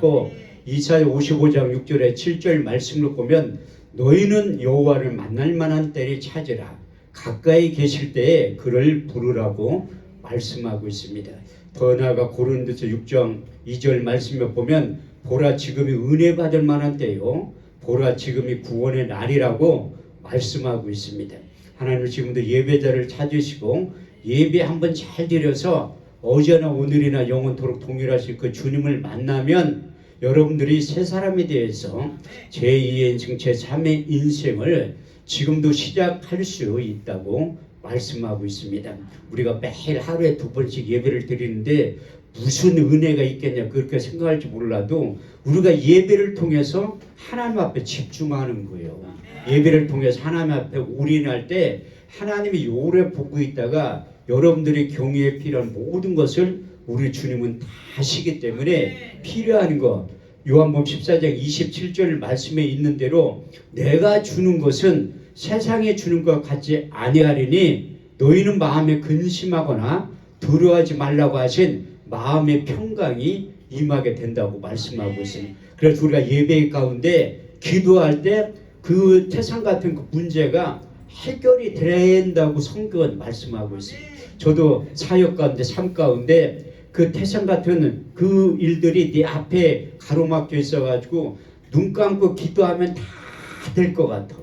또 이사야 55장 6절에 7절 말씀을 보면 너희는 여호와를 만날 만한 때를 찾으라. 가까이 계실 때에 그를 부르라고 말씀하고 있습니다. 더 나아가 고린도서 6장 2절 말씀을 보면 보라 지금이 은혜 받을 만한 때요 보라 지금이 구원의 날이라고 말씀하고 있습니다. 하나님은 지금도 예배자를 찾으시고 예배 한번 잘 드려서 어제나 오늘이나 영원토록 동일하실 그 주님을 만나면 여러분들이 새 사람이 되어서 제2의 인생 제3의 인생을 지금도 시작할 수 있다고 말씀하고 있습니다. 우리가 매일 하루에 2번씩 예배를 드리는데 무슨 은혜가 있겠냐 그렇게 생각할지 몰라도 우리가 예배를 통해서 하나님 앞에 집중하는 거예요. 예배를 통해서 하나님 앞에 올인할 때 하나님이 오래 보고 있다가 여러분들의 경외에 필요한 모든 것을 우리 주님은 다 하시기 때문에 필요한 것 요한복음 14장 27절 말씀에 있는 대로 내가 주는 것은 세상에 주는 것 같지 아니하리니 너희는 마음에 근심하거나 두려워하지 말라고 하신 마음의 평강이 임하게 된다고 말씀하고 있습니다. 그래서 우리가 예배 가운데 기도할 때 그 태산 같은 그 문제가 해결이 된다고 성경은 말씀하고 있습니다. 저도 사역 가운데 삶 가운데 그 태산 같은 그 일들이 네 앞에 가로막혀 있어가지고 눈 감고 기도하면 다 될 것 같아.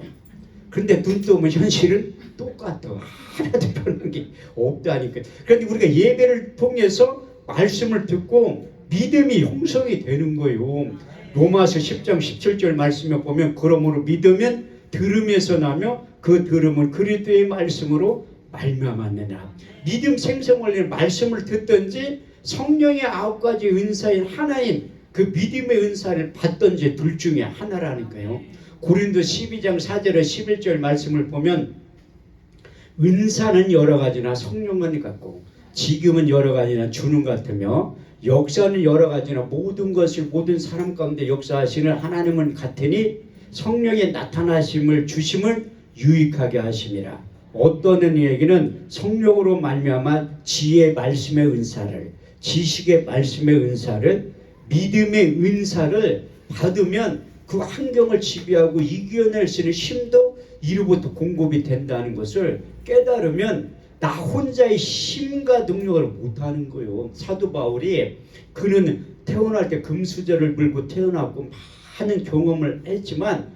그런데 눈 뜨면 현실은 똑같아. 하나도 변한 게 없다니까. 그런데 우리가 예배를 통해서 말씀을 듣고 믿음이 형성이 되는 거예요. 로마서 10장 17절 말씀에 보면 그러므로 믿으면 들음에서 나며 그 들음은 그리스도의 말씀으로 말미암았느니라. 믿음 생성을 위해 말씀을 듣든지 성령의 9가지 은사인 하나인 그 믿음의 은사를 받든지 둘 중에 하나라니까요. 고린도 12장 4절에 11절 말씀을 보면 은사는 여러 가지나 성령은 같고 지금은 여러 가지나 주는 같으며 역사는 여러 가지나 모든 것을 모든 사람 가운데 역사하시는 하나님은 같으니 성령의 나타나심을 주심을 유익하게 하심이라. 어떤 이에게는 성령으로 말미암아 지혜의 말씀의 은사를 지식의 말씀의 은사를 믿음의 은사를 받으면 그 환경을 지배하고 이겨낼 수 있는 힘도 이로부터 공급이 된다는 것을 깨달으면 나 혼자의 힘과 능력을 못하는 거예요. 사도 바울이 그는 태어날 때 금수저를 물고 태어났고 많은 경험을 했지만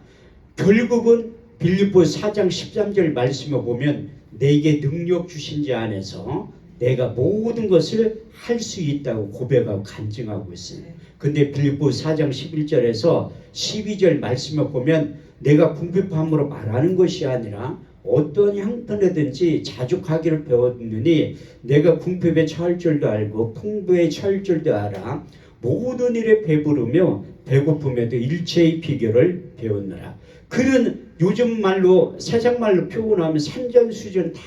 결국은 빌립보 4장 13절 말씀을 보면 내게 능력 주신 자 안에서 내가 모든 것을 할 수 있다고 고백하고 간증하고 있어요. 근데 빌립보 4장 11절에서 12절 말씀을 보면 내가 궁핍함으로 말하는 것이 아니라 어떤 형편이든지 자족하기를 배웠느니 내가 궁핍에 처할 줄도 알고 풍부에 처할 줄도 알아 모든 일에 배부르며 배고픔에도 일체의 비결을 배웠노라. 그는 요즘 말로 세상 말로 표현하면 산전수전 다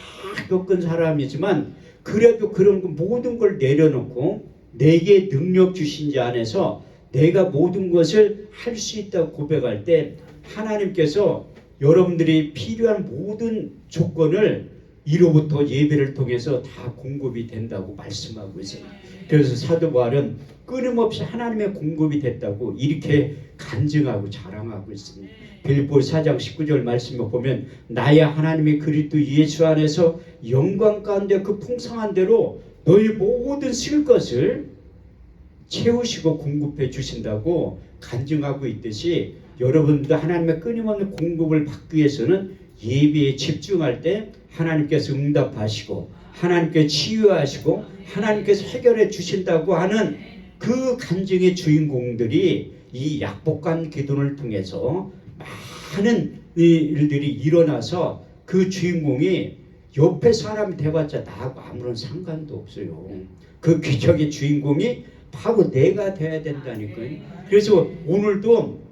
겪은 사람이지만 그래도 그런 모든 걸 내려놓고 내게 능력 주신 자 안에서 내가 모든 것을 할 수 있다고 고백할 때 하나님께서 여러분들이 필요한 모든 조건을 이로부터 예배를 통해서 다 공급이 된다고 말씀하고 있어요. 그래서 사도 바울은 끊임없이 하나님의 공급이 됐다고 이렇게 간증하고 자랑하고 있습니다. 빌립보 4장 19절 말씀을 보면 나야 하나님의 그리스도 예수 안에서 영광 가운데 그 풍성한 대로 너희 모든 쓸 것을 채우시고 공급해 주신다고 간증하고 있듯이 여러분도 하나님의 끊임없는 공급을 받기 위해서는 예배에 집중할 때 하나님께서 응답하시고 하나님께서 치유하시고 하나님께서 해결해 주신다고 하는 그 간증의 주인공들이 이 약복한 기도를 통해서 많은 일들이 일어나서 그 주인공이 옆에 사람이 돼봤자 나하고 아무런 상관도 없어요. 그 기적의 주인공이 바로 내가 돼야 된다니까요. 그래서 오늘도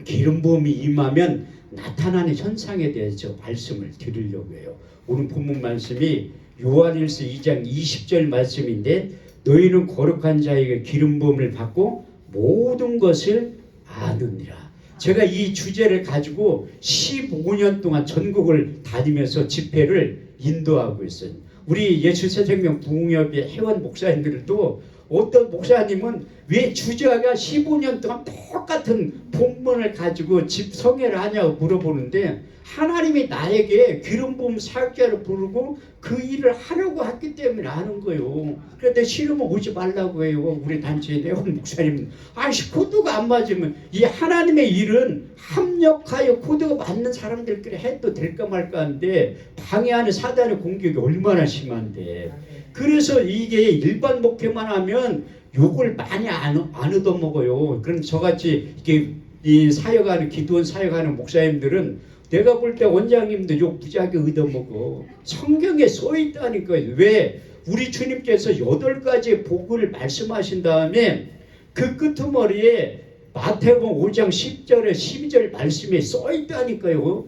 기름 부음이 임하면 나타나는 현상에 대해서 말씀을 드리려고 해요. 오늘 본문 말씀이 요한일서 2장 20절 말씀인데 너희는 거룩한 자에게 기름 부음을 받고 모든 것을 아느니라. 제가 이 주제를 가지고 15년 동안 전국을 다니면서 집회를 인도하고 있어요. 우리 예수새생명 부흥협의 회원 목사님들도 어떤 목사님은 왜 주자가 15년 동안 똑같은 본문을 가지고 집 성회를 하냐고 물어보는데 하나님이 나에게 기름 부음 사역자를 부르고 그 일을 하려고 했기 때문에 하는 거예요. 그런데 싫으면 오지 말라고 해요. 우리 단체에 내온 목사님. 아씨 코드가 안 맞으면 이 하나님의 일은 합력하여 코드가 맞는 사람들끼리 해도 될까 말까 하는데 방해하는 사단의 공격이 얼마나 심한데. 그래서 이게 일반 목회만 하면 욕을 많이 안 얻어먹어요. 그럼 저같이 이렇게 이 사역하는 기도원 사역하는 목사님들은 내가 볼 때 원장님도 욕 무지하게 얻어먹어. 성경에 써 있다니까요. 왜? 우리 주님께서 8가지의 복을 말씀하신 다음에 그 끄트머리에 마태복음 5장 10절에 12절 말씀에 써 있다니까요.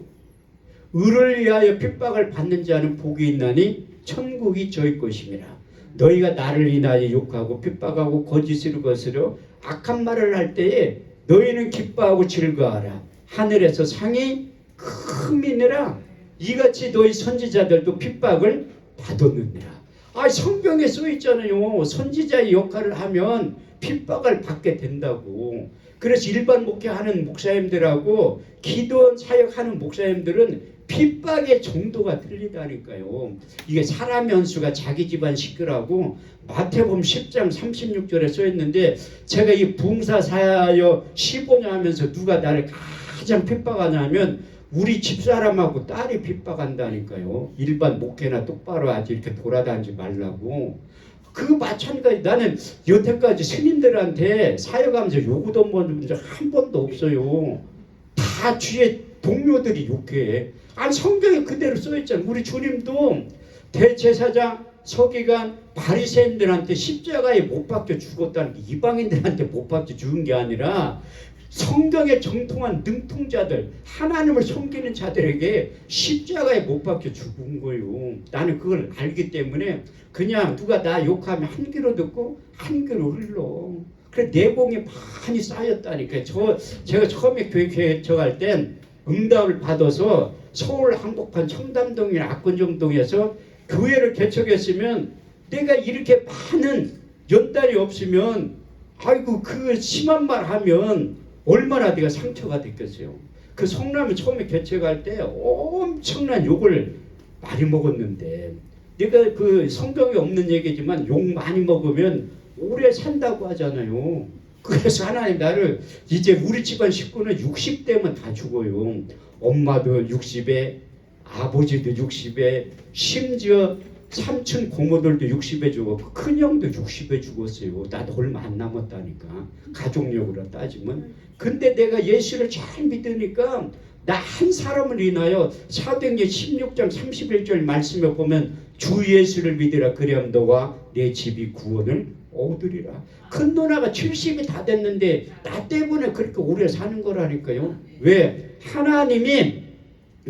의를 위하여 핍박을 받는 자는 복이 있나니 천국이 저희 것임이라. 너희가 나를 인하여 욕하고 핍박하고 거짓으로 거스려 악한 말을 할 때에 너희는 기뻐하고 즐거워하라. 하늘에서 상이 크미니라. 이같이 너희 선지자들도 핍박을 받았느니라. 아, 성경에 써 있잖아요. 선지자의 역할을 하면 핍박을 받게 된다고. 그래서 일반 목회하는 목사님들하고 기도원 사역하는 목사님들은 핍박의 정도가 틀리다니까요. 이게 사람 연수가 자기 집안 시끄라고 마태복음 10장 36절에 써 있는데 제가 이 부흥사 사역 15년 하면서 누가 나를 가장 핍박하냐면 우리 집사람하고 딸이 핍박한다니까요. 일반 목회나 똑바로 하지 이렇게 돌아다니지 말라고. 그 마찬가지. 나는 여태까지 스님들한테 사역하면서 욕을 얻어먹은 적 한 번도 없어요. 다 주위에 동료들이 욕해. 아니 성경에 그대로 써있잖아. 우리 주님도 대제사장 서기관 바리새인들한테 십자가에 못 박혀 죽었다는 게 이방인들한테 못 박혀 죽은 게 아니라 성경에 정통한 능통자들 하나님을 섬기는 자들에게 십자가에 못 박혀 죽은 거예요. 나는 그걸 알기 때문에 그냥 누가 나 욕하면 한 귀로 듣고 한 귀로 흘러. 그래 내공이 많이 쌓였다니까. 제가 처음에 교회 개척할 땐 응답을 받아서 서울 한복판 청담동이나 압구정동에서 교회를 개척했으면 내가 이렇게 많은 연단이 없으면 아이고 그 심한 말 하면 얼마나 내가 상처가 됐겠어요. 그 성남에 처음에 개척할 때 엄청난 욕을 많이 먹었는데 내가 그 성경에 없는 얘기지만 욕 많이 먹으면 오래 산다고 하잖아요. 그래서 하나님 나를 이제 우리 집안 식구는 60대면 다 죽어요. 엄마도 60에 아버지도 60에 심지어 삼촌 고모들도 60에 죽었고 큰형도 60에 죽었어요. 나도 얼마 안 남았다니까. 가족력으로 따지면. 근데 내가 예수를 잘 믿으니까 나 한 사람을 인하여 사도행전 16장 31절 말씀에 보면 주 예수를 믿으라 그리하면 너와 내 집이 구원을 얻으리라. 큰 누나가 70이 다 됐는데 나 때문에 그렇게 오래 사는 거라니까요. 왜? 하나님이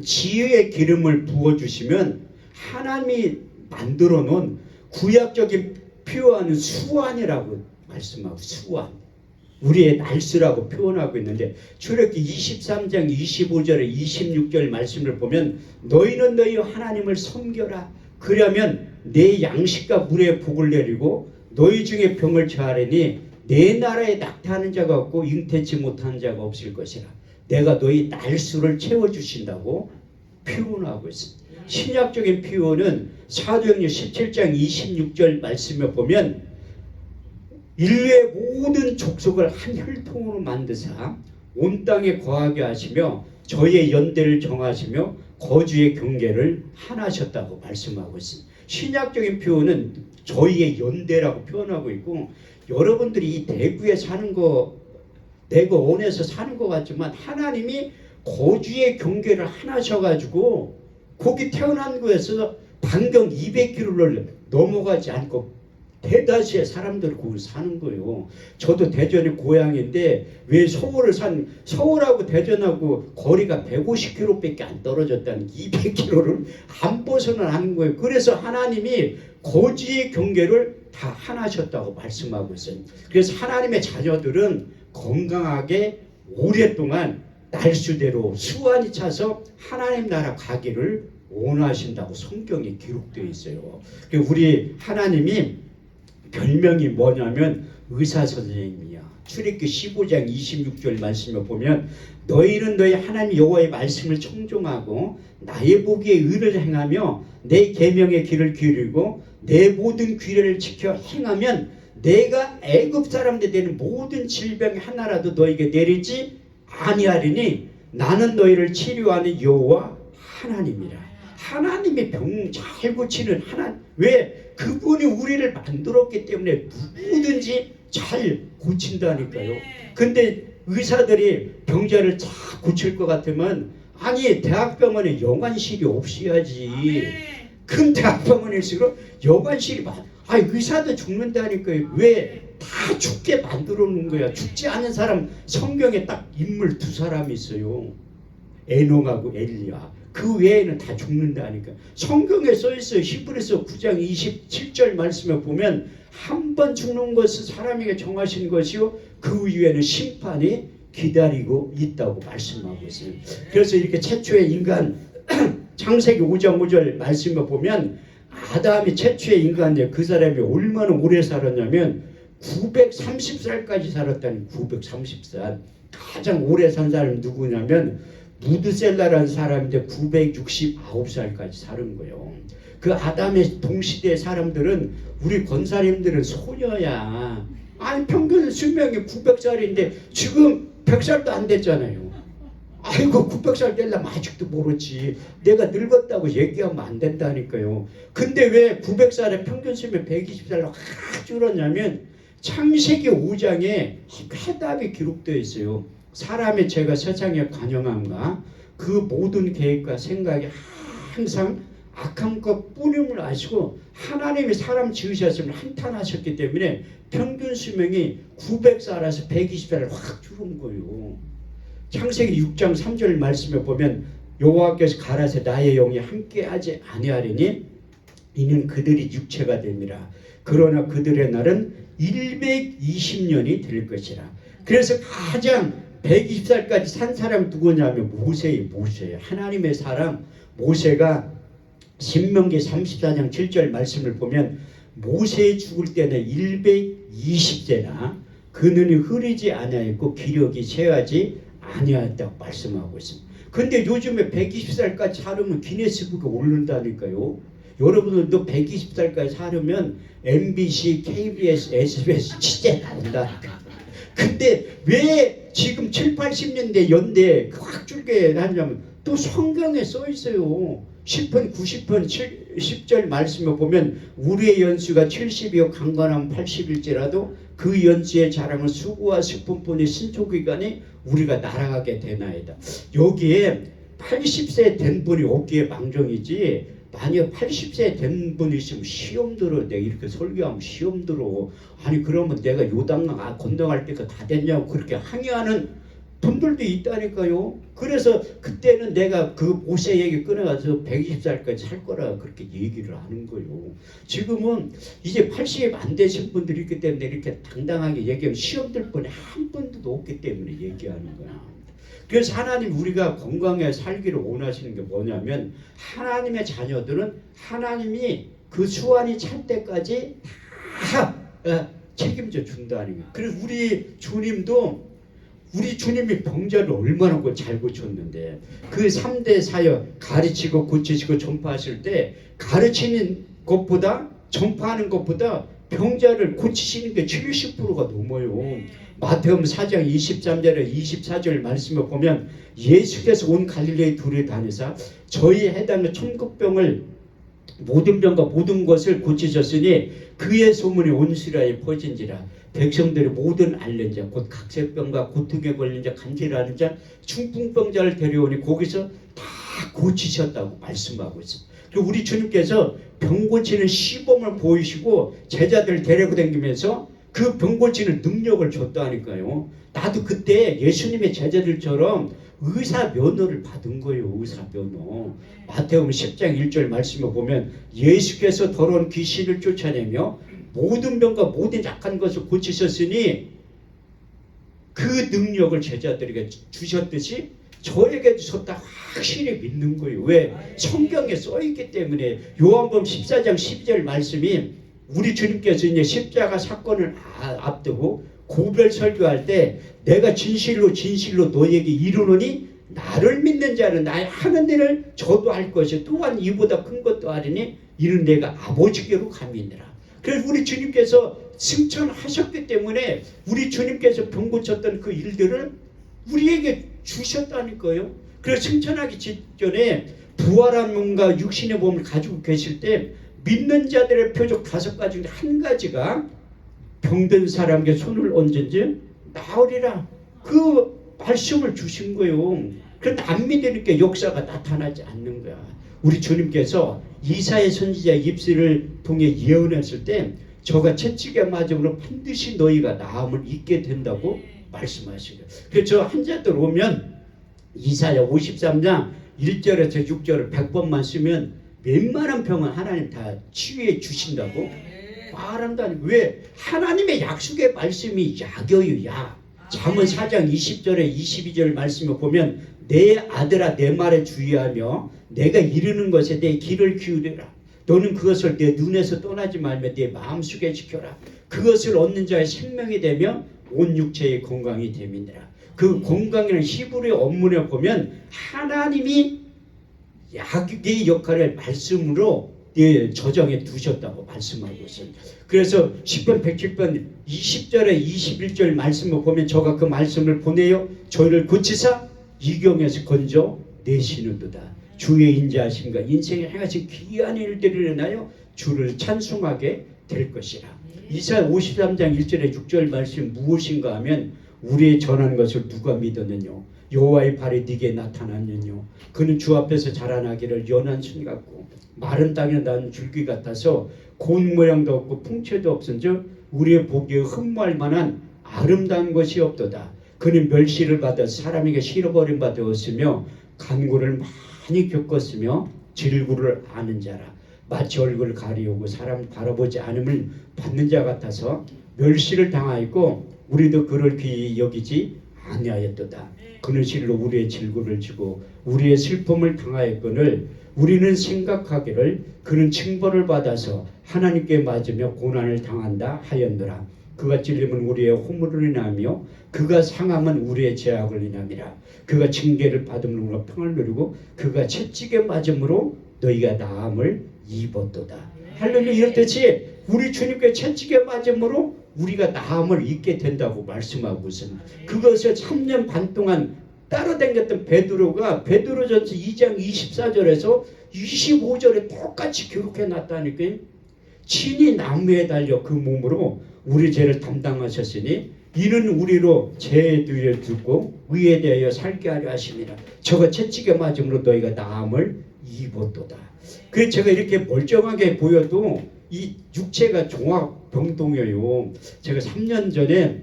지혜의 기름을 부어주시면 하나님이 만들어 놓은 구약적인 표현은 수완이라고 말씀하고 수완. 우리의 날수라고 표현하고 있는데 출애굽기 23장 25절에 26절 말씀을 보면 너희는 너희 하나님을 섬겨라. 그러면 내 양식과 물의 복을 내리고 너희 중에 병을 처하리니 내 나라에 낙타하는 자가 없고 잉태치 못하는 자가 없을 것이라. 내가 너희 날수를 채워주신다고 표현하고 있습니다. 신약적인 표현은 사도행전 17장 26절 말씀에 보면 인류의 모든 족속을 한 혈통으로 만드사 온 땅에 거하게 하시며 저희의 연대를 정하시며 거주의 경계를 하나셨다고 말씀하고 있습니다. 신약적인 표현은 저희의 연대라고 표현하고 있고 여러분들이 이 대구에 사는 거 내가 원해서 사는 것 같지만 하나님이 거주의 경계를 하나셔가지고 거기 태어난 거에서 반경 200km를 넘어가지 않고 대다수의 사람들이 거기 사는 거예요. 저도 대전이 고향인데 왜 서울하고 대전하고 거리가 150km밖에 안 떨어졌다는 200km를 안 벗어나는 거예요. 그래서 하나님이 거주의 경계를 다 하나셨다고 말씀하고 있어요. 그래서 하나님의 자녀들은 건강하게 오랫동안 날수대로 수완이 차서 하나님 나라 가기를 원하신다고 성경에 기록되어 있어요. 우리 하나님이 별명이 뭐냐면 의사 선생님이에요. 출애굽기 15장 26절 말씀을 보면 너희는 너희 하나님 여호와의 말씀을 청종하고 나의 보기에 의를 행하며 내 계명의 길을 기울이고 내 모든 규례를 지켜 행하면 내가 애굽 사람들 되는 모든 질병이 하나라도 너에게 내리지 아니하리니 나는 너희를 치료하는 여호와 하나님이라. 하나님이 병 잘 고치는 하나님. 왜? 그분이 우리를 만들었기 때문에 누구든지 잘 고친다니까요. 근데 의사들이 병자를 잘 고칠 것 같으면 아니 대학병원에 여관실이 없어야지. 큰 대학병원일수록 여관실이 의사도 죽는다니까요. 왜? 다 죽게 만들어 놓은 거야. 죽지 않은 사람 성경에 딱 인물 두 사람이 있어요. 에녹하고 엘리야. 그 외에는 다 죽는다니까. 성경에 써 있어요. 히브리서 9장 27절 말씀에 보면 한 번 죽는 것은 사람에게 정하신 것이요 그 이후에는 심판이 기다리고 있다고 말씀하고 있어요. 그래서 이렇게 최초의 인간 창세기 5장 5절 말씀에 보면 아담이 최초의 인간인데 그 사람이 얼마나 오래 살았냐면 930살까지 살았다니. 930살. 가장 오래 산 사람이 누구냐면 무드셀라라는 사람인데 969살까지 사는 거예요. 그 아담의 동시대 사람들은 우리 권사님들은 소녀야. 아니 평균 수명이 900살인데 지금 100살도 안 됐잖아요. 아이고 900살 되려면 아직도 모르지. 내가 늙었다고 얘기하면 안 된다니까요. 근데 왜 900살에 평균 수명 120살로 확 줄었냐면 창세기 5장에 해답이 기록되어 있어요. 사람의 죄가 세상에 관영함과 그 모든 계획과 생각이 항상 악한 것뿐임을 아시고 하나님이 사람 지으셨으면 한탄하셨기 때문에 평균 수명이 900살에서 120살을 확 줄은 거예요. 창세기 6장 3절 말씀에 보면 여호와께서 가라사대 나의 영이 함께하지 아니하리니 이는 그들이 육체가 됨이라. 그러나 그들의 날은 120년이 될 것이라. 그래서 가장 120살까지 산 사람 누구냐면 모세예요. 하나님의 사람 모세가 신명기 34장 7절 말씀을 보면 모세 죽을 때는 120세나 그 눈이 흐리지 아니하였고 기력이 쇠하지 아니하였다고 말씀하고 있습니다. 근데 요즘에 120살까지 살으면 기네스북에 오른다니까요. 여러분들도 120살까지 살으면 MBC, KBS, SBS 취재 나온다니까. 근데 왜 지금 7, 80년대 연대 확 줄게 하냐면 또 성경에 써 있어요. 10편, 90편, 10절 말씀을 보면 우리의 연수가 70이요 강건하면 80일지라도 그 연수의 자랑은 수고와 슬픔뿐이 신초기간에 우리가 날아가게 되나이다. 여기에 80세 된 분이 없기에 망정이지 만약 80세 된 분이 있으면 시험 들어. 내가 이렇게 설교하면 시험 들어. 아니 그러면 내가 요단강 건너갈 때가 다 됐냐고 그렇게 항의하는 분들도 있다니까요. 그래서 그때는 내가 그 모세 얘기 꺼내가서 120살까지 살 거라 그렇게 얘기를 하는 거예요. 지금은 이제 80 안 되신 분들이 있기 때문에 이렇게 당당하게 얘기하면 시험 들 분이 한 분도 없기 때문에 얘기하는 거야. 그래서 하나님 우리가 건강하게 살기를 원하시는 게 뭐냐면 하나님의 자녀들은 하나님이 그 수완이 찰 때까지 다 책임져 준다는 거예요. 그래서 우리 주님이 병자를 얼마나 잘 고쳤는데 그 3대 사역 가르치고 고치시고 전파하실 때 가르치는 것보다 전파하는 것보다 병자를 고치시는 게 70%가 넘어요. 마태복음 4장 23절에 24절 말씀을 보면 예수께서 온 갈릴레에 둘이 다니사 저희 해당의 천국병을 모든 병과 모든 것을 고치셨으니 그의 소문이 온 이스라엘에 퍼진지라. 백성들이 모든 앓는 자 곧 각색병과 고통에 걸린 자 간질하는 자 중풍병자를 데려오니 거기서 다 고치셨다고 말씀하고 있습니다. 그리고 우리 주님께서 병 고치는 시범을 보이시고 제자들을 데리고 다니면서 그 병 고치는 능력을 줬다니까요. 나도 그때 예수님의 제자들처럼 의사 면허를 받은 거예요. 의사 면허. 마태복음 10장 1절 말씀을 보면 예수께서 더러운 귀신을 쫓아내며 모든 병과 모든 약한 것을 고치셨으니 그 능력을 제자들에게 주셨듯이 저에게 주셨다 확실히 믿는 거예요. 왜? 성경에 써있기 때문에. 요한복음 14장 12절 말씀이 우리 주님께서 이제 십자가 사건을 앞두고 고별 설교할 때 내가 진실로 진실로 너에게 이르노니 나를 믿는 자는 나의 하는 일을 저도 할 것이 또한 이보다 큰 것도 하리니 이는 내가 아버지께로 감이니라. 그래서 우리 주님께서 승천하셨기 때문에 우리 주님께서 병 고쳤던 그 일들을 우리에게 주셨다니까요. 그래서 승천하기 직전에 부활한 몸과 육신의 몸을 가지고 계실 때 믿는 자들의 표적 5가지 중에 한 가지가 병든 사람에게 손을 얹은지 나으리라. 그 말씀을 주신 거예요. 그런데 안 믿으니까 역사가 나타나지 않는 거야. 우리 주님께서 이사야 선지자 입술을 통해 예언했을 때 저가 채찍에 맞음으로 반드시 너희가 나음을 잊게 된다고 말씀하신 거예요. 그래서 저 환자들 오면 이사야 53장 1절에서 6절을 100번만 쓰면 웬만한 병은 하나님 다 치유해 주신다고 말한다니. 왜? 하나님의 약속의 말씀이 약이에요. 약. 잠언 4장 20절에 22절 말씀을 보면 내 아들아 내 말에 주의하며 내가 이르는 것에 내 귀를 기울여라. 너는 그것을 내 눈에서 떠나지 말며 내 마음속에 지켜라. 그것을 얻는 자의 생명이 되며 온 육체의 건강이 됨이니라. 그 건강이라는 히브리 원문에 보면 하나님이 약의 역할을 말씀으로 저장해 두셨다고 말씀하고 있습니다. 그래서 시편 107편 20절에 21절 말씀을 보면 저가 그 말씀을 보내요. 저희를 고치사 이경에서 건져 내시는도다. 주의 인자하심과 인생에 행하신 귀한 일들을 일어나요 주를 찬송하게 될 것이라. 이사야 53장 1절에 6절 말씀 무엇인가 하면 우리의 전한 것을 누가 믿었느뇨. 여호와의 발이 네게 나타났느뇨. 그는 주 앞에서 자라나기를 연한 순 같고 마른 땅에 난 줄기 같아서 고운 모양도 없고 풍채도 없은즉 우리의 보기에 흠모할 만한 아름다운 것이 없도다. 그는 멸시를 받아 사람에게 실어버린 바 되었으며 간구를 많이 겪었으며 질구를 아는 자라. 마치 얼굴을 가리우고 사람 바라보지 않음을 받는 자 같아서 멸시를 당하였고 우리도 그를 귀히 여기지 아니하였도다. 그는 실로 우리의 질구를 지고 우리의 슬픔을 당하였거늘 우리는 생각하기를 그는 징벌을 받아서 하나님께 맞으며 고난을 당한다 하였노라. 그가 찔림은 우리의 허물을 인하며 그가 상함은 우리의 죄악을 인함이라. 그가 징계를 받음으로 우리가 평을 누리고 그가 채찍에 맞음으로 너희가 나음을 입었도다. 할렐루야. 이렇듯이 우리 주님께 채찍에 맞음으로 우리가 나음을 입게 된다고 말씀하고 있습니다. 그것을 3년 반 동안 따라다녔던 베드로가 베드로전서 2장 24절에서 25절에 똑같이 기록해 놨다니까요. 친히 나무에 달려 그 몸으로 우리 죄를 담당하셨으니 이는 우리로 죄의 뒤를 두고 의에 대하여 살게 하려 하심이라. 저가 채찍에 맞음으로 너희가 나음을 입었도다. 그래서 제가 이렇게 멀쩡하게 보여도 이 육체가 종합병동이에요. 제가 3년 전에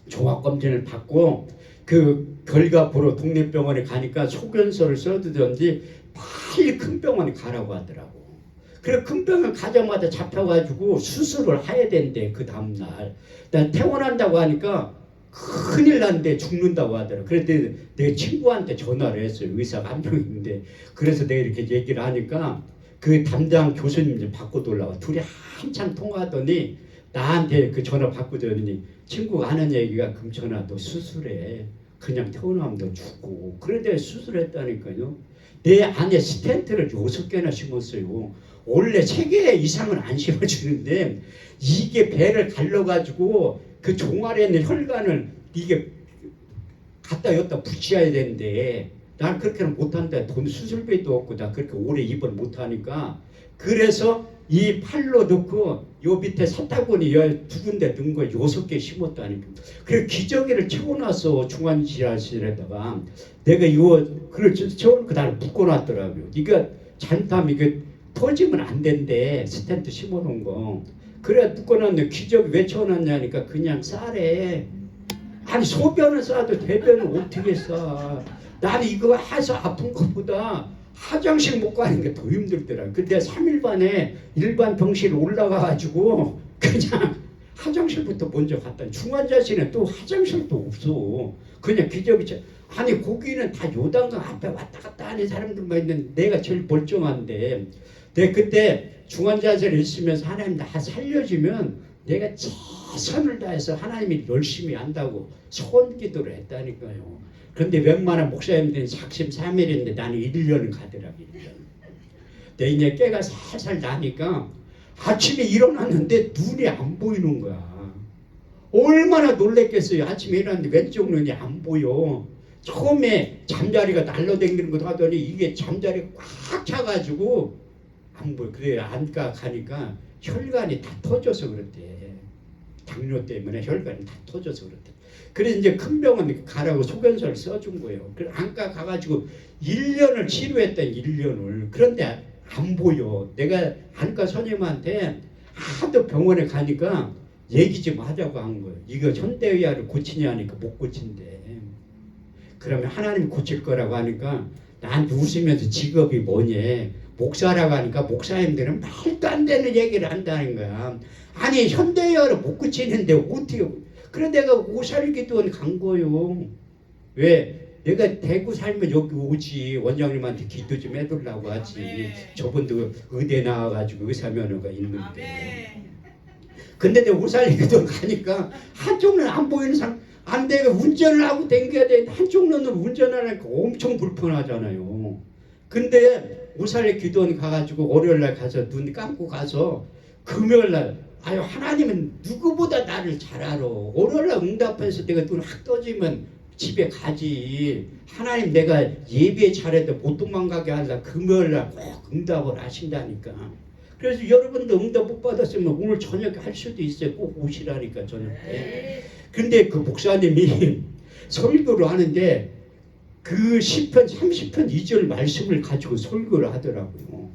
종합검진을 받고 그 결과 보러 동네 병원에 가니까 소견서를 써두던지 빨리 큰 병원에 가라고 하더라고. 그래 큰 병원 가자마자 잡혀가지고 수술을 해야 된대. 그 다음날 난 퇴원한다고 하니까 큰일 난데 죽는다고 하더라고. 그래서 내 친구한테 전화를 했어요. 의사가 한 명 있는데. 그래서 내가 이렇게 얘기를 하니까 그 담당 교수님들 바꿔 올라와. 둘이 한참 통화하더니 나한테 그 전화 바꾸더니 친구가 하는 얘기가 금천아 너 수술해. 그냥 퇴원하면 너 죽고. 그런데 수술했다니까요. 내 안에 스텐트를 6개나 심었어요. 원래 3개 이상은 안 심어주는데 이게 배를 갈라가지고 그 종아리에 있는 혈관을 이게 갖다 여기다 붙여야 되는데 난 그렇게는 못한다. 돈 수술비도 없고 나 그렇게 오래 입을 못하니까 그래서 이 팔로 넣고 요 밑에 사타구니 2군데 넣은 거 6개 심었다니까. 그래 기저귀를 채워놨어. 중환자실에다가 내가 그걸 채워놓고 나를 묶어놨더라고요. 이거 잘못하면 이게 터지면 안 된대. 스텐트 심어놓은 거. 그래 묶어놨는데 기저귀 왜 채워놨냐니까 그냥 싸래. 아니 소변을 싸도 대변을 어떻게 싸. 나는 이거 해서 아픈 것보다 화장실 못 가는 게 더 힘들더라. 근데 3일 만에 일반 병실 올라가가지고 그냥 화장실부터 먼저 갔다. 중환자실에 또 화장실도 없어. 그냥 기저귀 아니 거기는 다 요단강 앞에 왔다 갔다 하는 사람들만 있는데 내가 제일 멀쩡한데 내가 그때 중환자실에 있으면서 하나님 나 살려주면 내가 최선을 다해서 하나님이 열심히 한다고 소원기도를 했다니까요. 그런데 웬만한 목사님들은 작심 3일인데 나는 1년은 가더라고요. 1년. 내 이제 깨가 살살 나니까 아침에 일어났는데 눈이 안 보이는 거야. 얼마나 놀랬겠어요. 아침에 일어났는데 왼쪽 눈이 안 보여. 처음에 잠자리가 날라다니는 것 하더니 이게 잠자리가 꽉 차가지고 안 보여. 그래 안가 가니까 혈관이 다 터져서 그렇대. 당뇨 때문에 혈관이 다 터져서 그렇대. 그래서 이제 큰 병원 가라고 소견서를 써준 거예요. 그래 안가 가가지고 1년을 치료했다. 1년을. 그런데 안 보여. 내가 안과 선생님한테 하도 병원에 가니까 얘기 좀 하자고 한 거예요. 이거 현대의학을 고치냐 하니까 못 고친대. 그러면 하나님 고칠 거라고 하니까 나한테 웃으면서 직업이 뭐니? 목사라고 하니까 목사님들은 말도 안 되는 얘기를 한다는 거야. 아니 현대의학을 못 고치는데 어떻게. 그래 내가 오살기도원 간 거요. 왜? 내가 대구 살면 여기 오지. 원장님한테 기도 좀 해달라고 하지. 저분도 의대 나와가지고 의사면허가 있는데. 근데 내가 오살기도원 가니까 한쪽 눈 안 보이는 사람. 안 돼. 운전을 하고 댕겨야 돼. 한쪽 눈으로 운전하니까 엄청 불편하잖아요. 근데 오살기도원 가가지고 월요일날 가서 눈 감고 가서 금요일날 아유 하나님은 누구보다 나를 잘 알아. 월요일날 응답해서 내가 눈 확 떠지면 집에 가지. 하나님 내가 예배 잘해도 못 도망가게 하려 금요일날 꼭 응답을 하신다니까. 그래서 여러분도 응답 못 받았으면 오늘 저녁에 할 수도 있어요. 꼭 오시라니까 저녁 때. 근데 그 목사님이 설교를 하는데 그 시편 30편 2절 말씀을 가지고 설교를 하더라고요.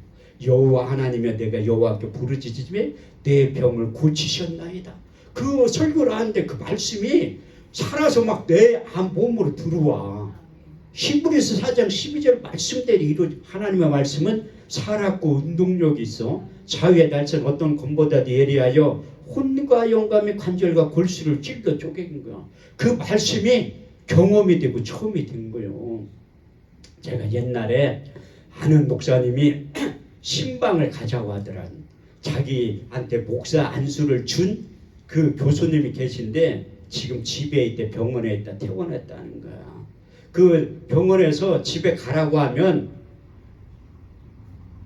여호와 하나님이여 내가 여호와께 부르짖으며 내 병을 고치셨나이다. 그 설교를 하는데 그 말씀이 살아서 막 내 몸으로 들어와. 히브리서 4장 12절 말씀대로 이루. 하나님의 말씀은 살았고 운동력이 있어 자유의 날선 어떤 검보다도 예리하여 혼과 영감의 관절과 골수를 찔러 쪼개는 거야. 그 말씀이 경험이 되고 처음이 된 거예요. 제가 옛날에 아는 목사님이 신방을 가자고 하더라. 자기한테 목사 안수를 준 그 교수님이 계신데 지금 집에 있대. 병원에 있다 퇴원했다는 거야. 그 병원에서 집에 가라고 하면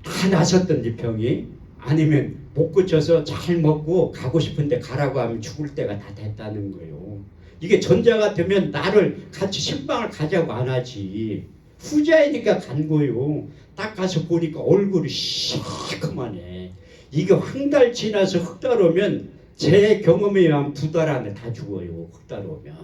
다 나섰던지 병이. 아니면 못 고쳐서 잘 먹고 가고 싶은데 가라고 하면 죽을 때가 다 됐다는 거예요. 이게 전자 같으면 나를 같이 신방을 가자고 안 하지. 후자이니까 간 거예요. 딱 가서 보니까 얼굴이 시커먼해. 이게 한 달 지나서 흑 달 오면 제 경험에 의하면 2달 안에 다 죽어요. 흑 달 오면.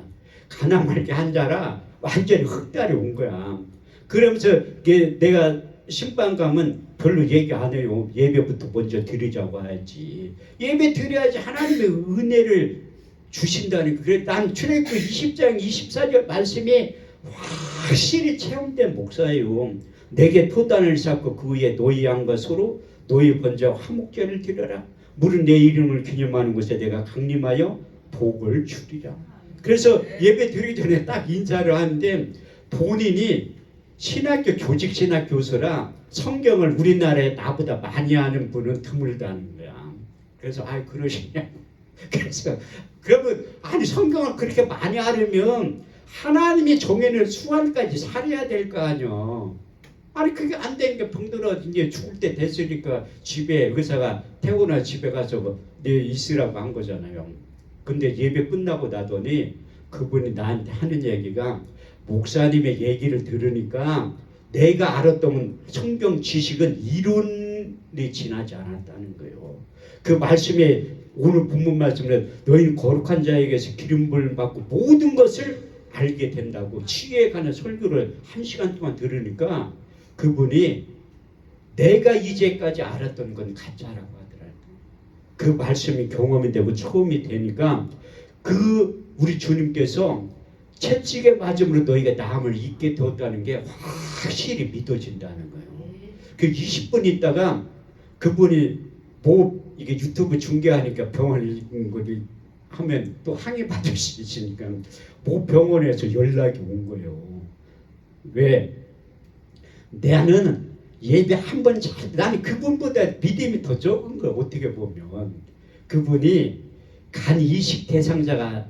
가나 말게 한자라 완전히 흑 달이 온 거야. 그러면서 내가 신방 가면 별로 얘기 안 해요. 예배부터 먼저 드리자고 하지. 예배 드려야지 하나님의 은혜를 주신다니까. 그래 난 출애굽기 20장 24절 말씀이 확실히 체험된 목사예요. 내게 토단을 쌓고 그 위에 너희 양과 소로 너희 번제와 화목제를 드려라. 물은 내 이름을 기념하는 곳에 내가 강림하여 복을 주리라. 그래서 예배 드리기 전에 딱 인사를 하는데 본인이 신학교 교직신학 교수라 성경을 우리나라에 나보다 많이 아는 분은 드물다는 거야. 그래서 그러시냐. 그래서 그러면 아니 성경을 그렇게 많이 알으면 하나님이 정해놓은 수완까지 살아야 될 거 아니야. 아니 그게 안 되니까 병들어 이제 죽을 때 됐으니까 집에 의사가 퇴원하 집에 가서 있으라고 한 거잖아요. 근데 예배 끝나고 나더니 그분이 나한테 하는 얘기가 목사님의 얘기를 들으니까 내가 알았던 성경 지식은 이론이 지나지 않았다는 거예요. 그 말씀에 오늘 본문 말씀에 너희는 거룩한 자에게서 기름부음을 받고 모든 것을 알게 된다고 치유에 관한 설교를 1시간 동안 들으니까 그분이 내가 이제까지 알았던 건 가짜라고 하더라고요. 그 말씀이 경험이 되고 처음이 되니까 그 우리 주님께서 채찍에 맞음으로 너희가 나음을 잊게 되었다는 게 확실히 믿어진다는 거예요. 그 20분 있다가 그분이 이게 유튜브 중계하니까 병원 거를 하면 또 항의 받을 수 있으니까 병원에서 연락이 온 거예요. 왜? 나는 예배 한 번 나는 그분보다 믿음이 더 적은 거야. 어떻게 보면 그분이 간 이식 대상자가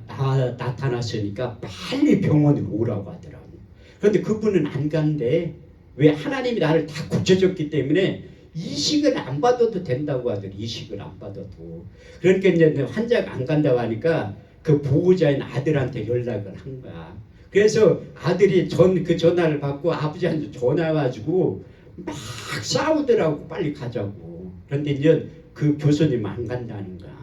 나타났으니까 빨리 병원으로 오라고 하더라고. 그런데 그분은 안 간대. 왜? 하나님이 나를 다 고쳐줬기 때문에 이식을 안 받아도 된다고 하더니 이식을 안 받아도. 그러니까 이제 환자가 안 간다고 하니까 그 보호자인 아들한테 연락을 한 거야. 그래서 아들이 그 전화를 받고 아버지한테 전화해가지고 막 싸우더라고. 빨리 가자고. 그런데 이제 그 교수님 안 간다는 거야.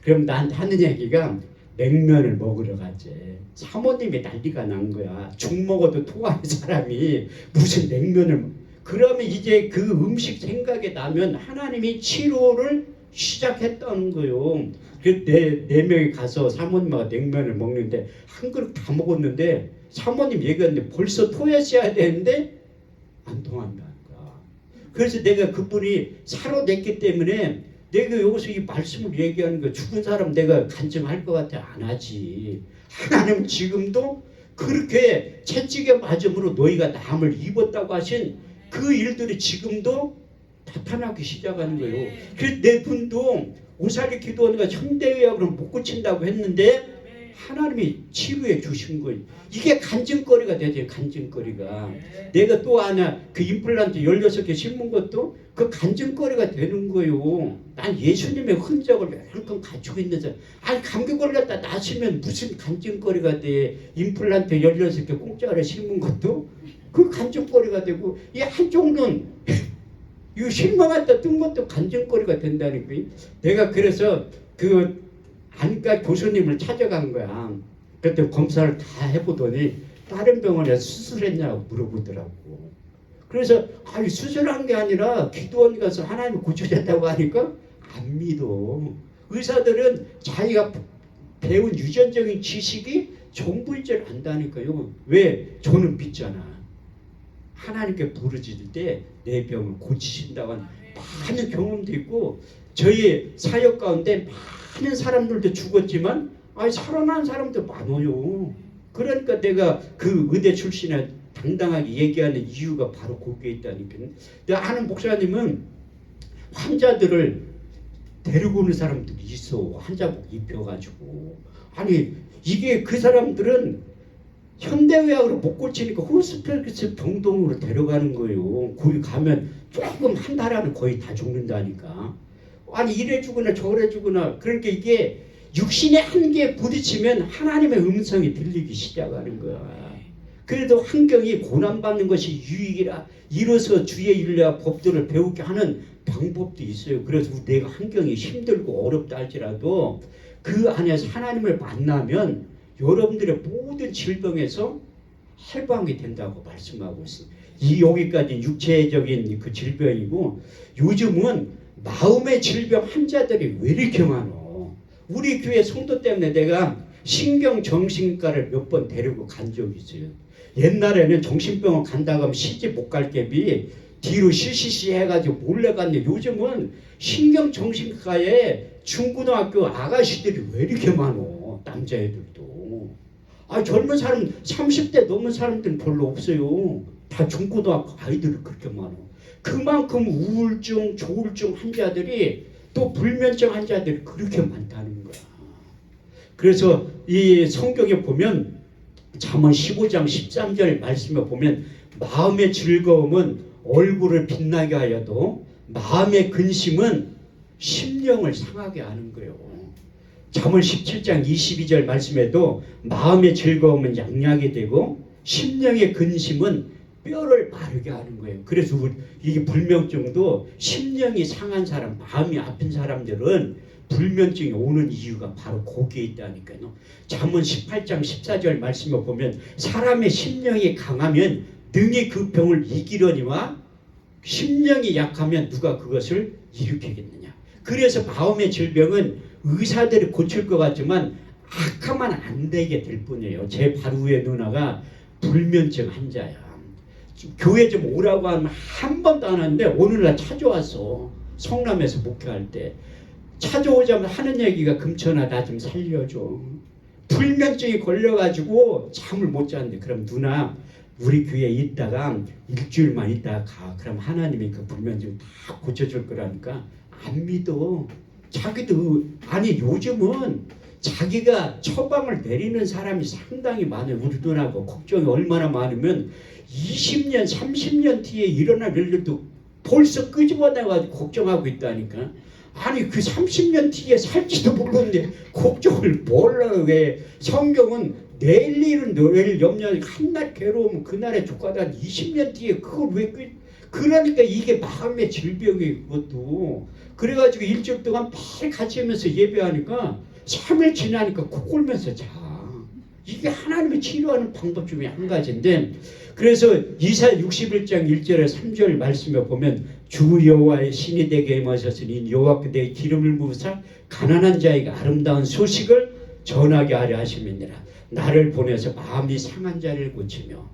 그럼 나한테 하는 얘기가 냉면을 먹으러 가지. 사모님이 난리가 난 거야. 죽 먹어도 토하는 사람이 무슨 냉면을. 그러면 이제 그 음식 생각이 나면 하나님이 치료를 시작했다는 거예요. 네 명이 가서 사모님하고 냉면을 먹는데 한 그릇 다 먹었는데 사모님 얘기했는데 벌써 토했어야 되는데 안 통한다는 거야. 그래서 내가 그분이 살아냈기 때문에 내가 여기서 이 말씀을 얘기하는 거 죽은 사람 내가 간증할 것 같아? 안 하지. 하나님 지금도 그렇게 채찍에 맞음으로 너희가 남을 입었다고 하신 그 일들이 지금도 나타나기 시작하는 거예요. 그래서 내 분도 오사리 기도원과 현대의학으로 못 고친다고 했는데 하나님이 치료해 주신 거예요. 이게 간증거리가 되죠. 간증거리가. 내가 또 하나 그 임플란트 16개 심은 것도 그 간증거리가 되는 거예요. 난 예수님의 흔적을 얼마큼 가지고 있는 사람. 아니 감기 걸렸다 나시면 무슨 간증거리가 돼. 임플란트 16개 공짜로 심은 것도 그 간증거리가 되고 이 한쪽 눈 이 실망했다 뜬 것도 간증거리가 된다는 거예요. 내가 그래서 그 안과 교수님을 찾아간 거야. 그때 검사를 다 해보더니 다른 병원에 수술했냐고 물어보더라고. 그래서 아니 수술한 게 아니라 기도원 가서 하나님이 고쳐줬다고 하니까 안 믿어. 의사들은 자기가 배운 유전적인 지식이 전부인 줄 안다니까요. 왜? 저는 믿잖아. 하나님께 부르짖을 때 내 병을 고치신다고 하는 많은 경험도 있고 저희 사역 가운데 많은 사람들도 죽었지만 살아난 사람도 많아요. 그러니까 내가 그 의대 출신에 당당하게 얘기하는 이유가 바로 거기에 있다니까요. 내가 아는 목사님은 환자들을 데리고 오는 사람들이 있어. 환자복 입혀가지고. 아니 이게 그 사람들은 현대의학으로 못 고치니까 호스피스 병동으로 데려가는 거예요. 거기 가면 조금 한 달 안에 거의 다 죽는다니까. 아니 이래 주거나 저래 주거나. 그러니까 이게 육신의 한계에 부딪히면 하나님의 음성이 들리기 시작하는 거야. 그래도 환경이 고난받는 것이 유익이라 이로써 주의 윤례와 법도를 배우게 하는 방법도 있어요. 그래서 내가 환경이 힘들고 어렵다 할지라도 그 안에서 하나님을 만나면 여러분들의 모든 질병에서 해방이 된다고 말씀하고 있습니다. 이 여기까지 육체적인 그 질병이고 요즘은 마음의 질병 환자들이 왜 이렇게 많어? 우리 교회 성도 때문에 내가 신경정신과를 몇 번 데리고 간 적이 있어요. 옛날에는 정신병원 간다고 하면 시집 못 갈 갭이 뒤로 실시시 해가지고 몰래 갔는데 요즘은 신경정신과에 중고등학교 아가씨들이 왜 이렇게 많어? 남자애들도. 젊은 사람 30대 넘은 사람들은 별로 없어요. 다 중고등학교 아이들이 그렇게 많아. 그만큼 우울증, 조울증 환자들이 또 불면증 환자들이 그렇게 많다는 거야. 그래서 이 성경에 보면 잠언 15장 13절 말씀에 보면 마음의 즐거움은 얼굴을 빛나게 하여도 마음의 근심은 심령을 상하게 하는 거예요. 잠언 17장 22절 말씀에도 마음의 즐거움은 양약이 되고 심령의 근심은 뼈를 마르게 하는 거예요. 그래서 이게 불면증도 심령이 상한 사람, 마음이 아픈 사람들은 불면증이 오는 이유가 바로 거기에 있다니까요. 잠언 18장 14절 말씀에 보면 사람의 심령이 강하면 능히 그 병을 이기려니와 심령이 약하면 누가 그것을 일으키겠느냐. 그래서 마음의 질병은 의사들이 고칠 것 같지만 악하면 안 되게 될 뿐이에요. 제 바로 위에 누나가 불면증 환자야. 교회 좀 오라고 하면 한 번도 안 왔는데 오늘날 찾아왔어. 성남에서 목회할 때. 찾아오자면 하는 얘기가 금천아 나 좀 살려줘. 불면증이 걸려가지고 잠을 못 잤는데 그럼 누나 우리 교회에 있다가 일주일만 있다가 가. 그럼 하나님이 그 불면증 다 고쳐줄 거라니까 안 믿어. 자기도 아니 요즘은 자기가 처방을 내리는 사람이 상당히 많아요. 우리 누나가 걱정이 얼마나 많으면 20년 30년 뒤에 일어날 일도 벌써 끄집어내가지고 걱정하고 있다니까. 아니 그 30년 뒤에 살지도 모르는데 걱정을 몰라. 왜 성경은 내일 일은 내일 염려 한날 괴로우면 그날에 족하다 20년 뒤에 그걸 왜 그러니까 이게 마음의 질병이 그것도. 그래가지고 일주일 동안 매일 같이 하면서 예배하니까 3일 지나니까 코 골면서 자. 이게 하나님의 치료하는 방법 중에 한 가지인데, 그래서 이사야 61장 1절에 3절 말씀에 보면 주 여호와의 신이 내게 임하셨으니 여호와께 내 기름을 부으사 가난한 자에게 아름다운 소식을 전하게 하려 하심이니라. 나를 보내서 마음이 상한 자를 고치며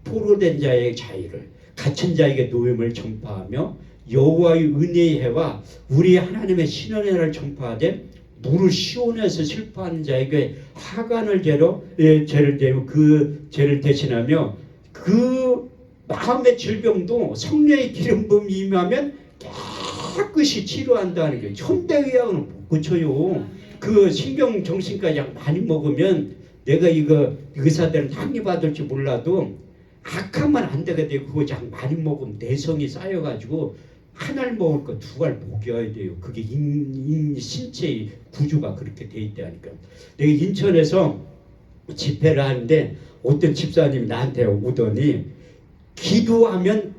포로된 자의 자유를, 갇힌 자에게 노임을 전파하며 여호와의 은혜의 해와 우리 하나님의 신원의 해를 전파하되 무릇 시온에서 슬퍼하는 자에게 하간을 죄를 대고 그 죄를 대신하며 그 마음의 질병도 성령의 기름 부음이 임하면 깨끗이 치료한다는 거예요. 현대의학은 못 고쳐요. 그 신경정신과 약 많이 먹으면 내가 이거 의사들은 항의 받을지 몰라도 악하면 안 되게 되고 그거 약 많이 먹으면 내성이 쌓여가지고 한 알 먹을 거 두 알 먹여야 돼요. 그게 신체의 구조가 그렇게 돼 있다니까. 내가 인천에서 집회를 하는데 어떤 집사님이 나한테 오더니 기도하면